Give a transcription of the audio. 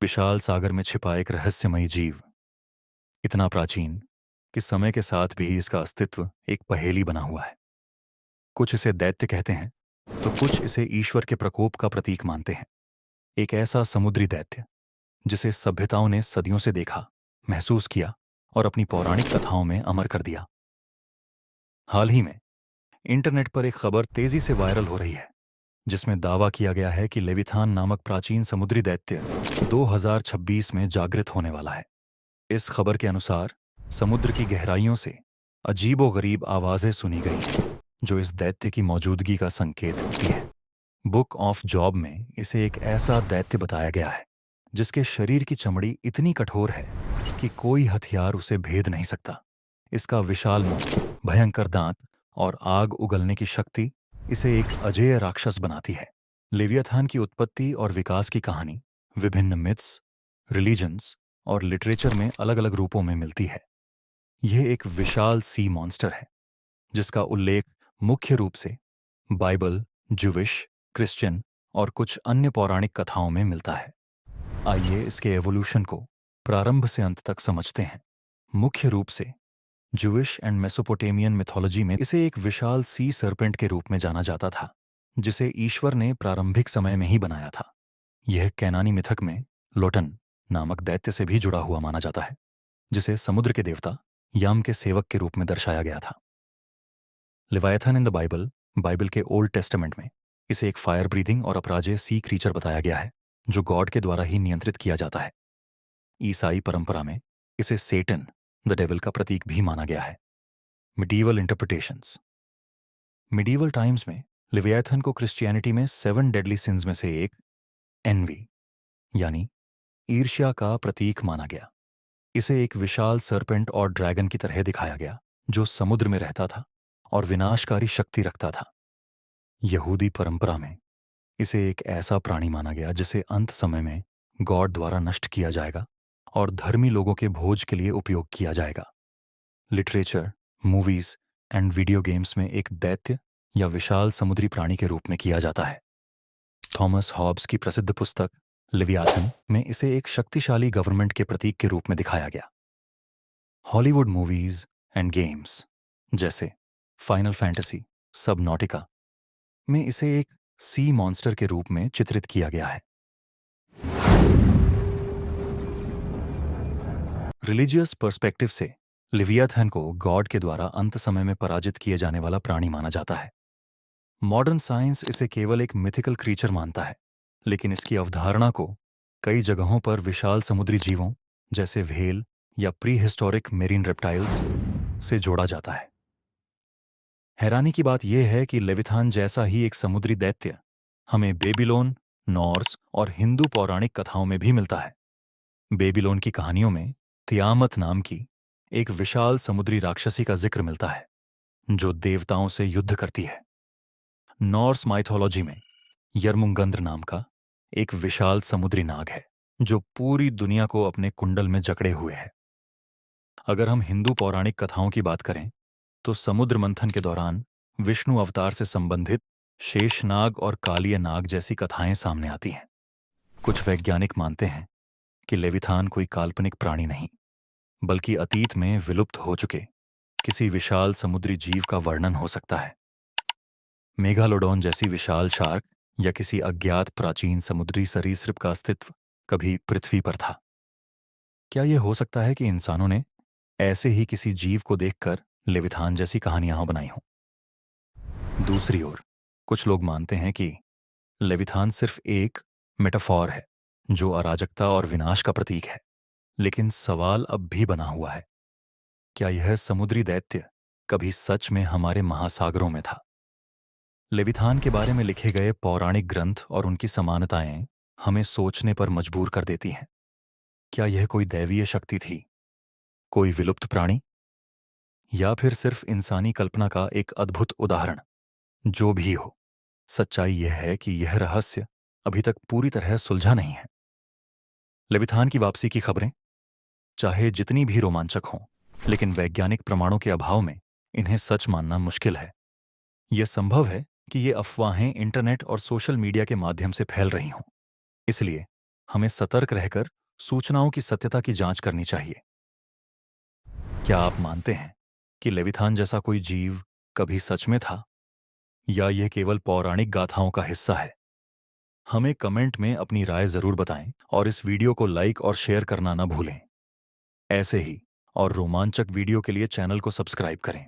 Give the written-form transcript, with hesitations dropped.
विशाल सागर में छिपा एक रहस्यमयी जीव, इतना प्राचीन कि समय के साथ भी इसका अस्तित्व एक पहेली बना हुआ है। कुछ इसे दैत्य कहते हैं, तो कुछ इसे ईश्वर के प्रकोप का प्रतीक मानते हैं। एक ऐसा समुद्री दैत्य जिसे सभ्यताओं ने सदियों से देखा, महसूस किया और अपनी पौराणिक कथाओं में अमर कर दिया। हाल ही में इंटरनेट पर एक खबर तेजी से वायरल हो रही है, जिसमें दावा किया गया है कि लेविथान नामक प्राचीन समुद्री दैत्य 2026 में जागृत होने वाला है। इस खबर के अनुसार समुद्र की गहराइयों से अजीबोगरीब आवाजें सुनी गई हैं, जो इस दैत्य की मौजूदगी का संकेत देती है। बुक ऑफ जॉब में इसे एक ऐसा दैत्य बताया गया है जिसके शरीर की चमड़ी इतनी कठोर है कि कोई हथियार उसे भेद नहीं सकता। इसका विशाल मुंह, भयंकर दांत और आग उगलने की शक्ति इसे एक अजेय राक्षस बनाती है। लेवियाथान की उत्पत्ति और विकास की कहानी विभिन्न मिथ्स, रिलीजन्स और लिटरेचर में अलग अलग रूपों में मिलती है। यह एक विशाल सी मॉन्स्टर है जिसका उल्लेख मुख्य रूप से बाइबल, ज्यूविश, क्रिश्चियन और कुछ अन्य पौराणिक कथाओं में मिलता है। आइए इसके एवोल्यूशन को प्रारंभ से अंत तक समझते हैं। मुख्य रूप से ज्यूविश एंड मेसोपोटेमियन मिथोलॉजी में इसे एक विशाल सी सर्पेंट के रूप में जाना जाता था, जिसे ईश्वर ने प्रारंभिक समय में ही बनाया था। यह कैनानी मिथक में लोटन नामक दैत्य से भी जुड़ा हुआ माना जाता है, जिसे समुद्र के देवता याम के सेवक के रूप में दर्शाया गया था। लिवायथन इन द बाइबल, बाइबल के ओल्ड टेस्टामेंट में इसे एक फायर ब्रीथिंग और अपराजेय सी क्रीचर बताया गया है, जो गॉड के द्वारा ही नियंत्रित किया जाता है। ईसाई परंपरा में इसे सेटन, द डेविल का प्रतीक भी माना गया है। Medieval interpretations. मिडीवल टाइम्स में लिवियाथन को क्रिश्चियनिटी में 7 डेडली सिंस में से एक, एनवी यानी ईर्ष्या का प्रतीक माना गया। इसे एक विशाल सर्पेंट और ड्रैगन की तरह दिखाया गया, जो समुद्र में रहता था और विनाशकारी शक्ति रखता था। यहूदी परंपरा में इसे एक ऐसा प्राणी माना गया जिसे अंत समय में गॉड द्वारा नष्ट किया जाएगा और धर्मी लोगों के भोज के लिए उपयोग किया जाएगा। Literature, movies and video games में एक दैत्य या विशाल समुद्री प्राणी के रूप में किया जाता है। थॉमस हॉब्स की प्रसिद्ध पुस्तक लिवियाथन में इसे एक शक्तिशाली गवर्नमेंट के प्रतीक के रूप में दिखाया गया। हॉलीवुड मूवीज एंड गेम्स जैसे फाइनल फैंटेसी, सबनॉटिका में इसे एक सी मॉन्स्टर के रूप में चित्रित किया गया है। रिलीजियस पर्सपेक्टिव से लिवियाथन को गॉड के द्वारा अंत समय में पराजित किए जाने वाला प्राणी माना जाता है। मॉडर्न साइंस इसे केवल एक मिथिकल क्रीचर मानता है, लेकिन इसकी अवधारणा को कई जगहों पर विशाल समुद्री जीवों जैसे व्हेल या प्री हिस्टोरिक मेरीन रेप्टाइल्स से जोड़ा जाता है। हैरानी की बात यह है कि लेविथान जैसा ही एक समुद्री दैत्य हमें बेबीलोन, नॉर्स और हिंदू पौराणिक कथाओं में भी मिलता है। बेबीलोन की कहानियों में तियामत नाम की एक विशाल समुद्री राक्षसी का जिक्र मिलता है, जो देवताओं से युद्ध करती है। नॉर्स माइथोलॉजी में यरमुंगंद्र नाम का एक विशाल समुद्री नाग है, जो पूरी दुनिया को अपने कुंडल में जकड़े हुए है। अगर हम हिंदू पौराणिक कथाओं की बात करें, तो समुद्र मंथन के दौरान विष्णु अवतार से संबंधित शेषनाग और कालिय नाग जैसी कथाएं सामने आती हैं। कुछ वैज्ञानिक मानते हैं कि लेविथान कोई काल्पनिक प्राणी नहीं, बल्कि अतीत में विलुप्त हो चुके किसी विशाल समुद्री जीव का वर्णन हो सकता है। मेगालोडॉन जैसी विशाल शार्क या किसी अज्ञात प्राचीन समुद्री सरीसृप का अस्तित्व कभी पृथ्वी पर था। क्या यह हो सकता है कि इंसानों ने ऐसे ही किसी जीव को देखकर लेविथान जैसी कहानियां बनाई हों? दूसरी ओर कुछ लोग मानते हैं कि लेविथान सिर्फ एक मेटाफॉर है, जो अराजकता और विनाश का प्रतीक है। लेकिन सवाल अब भी बना हुआ है, क्या यह समुद्री दैत्य कभी सच में हमारे महासागरों में था? लेविथान के बारे में लिखे गए पौराणिक ग्रंथ और उनकी समानताएं हमें सोचने पर मजबूर कर देती हैं। क्या यह कोई दैवीय शक्ति थी, कोई विलुप्त प्राणी, या फिर सिर्फ इंसानी कल्पना का एक अद्भुत उदाहरण? जो भी हो, सच्चाई यह है कि यह रहस्य अभी तक पूरी तरह सुलझा नहीं है। लेविथान की वापसी की खबरें चाहे जितनी भी रोमांचक हों, लेकिन वैज्ञानिक प्रमाणों के अभाव में इन्हें सच मानना मुश्किल है। यह संभव है कि ये अफवाहें इंटरनेट और सोशल मीडिया के माध्यम से फैल रही हों। इसलिए हमें सतर्क रहकर सूचनाओं की सत्यता की जांच करनी चाहिए। क्या आप मानते हैं कि लेविथान जैसा कोई जीव कभी सच में था, या यह केवल पौराणिक गाथाओं का हिस्सा है? हमें कमेंट में अपनी राय जरूर बताएं और इस वीडियो को लाइक और शेयर करना ना भूलें। ऐसे ही और रोमांचक वीडियो के लिए चैनल को सब्सक्राइब करें।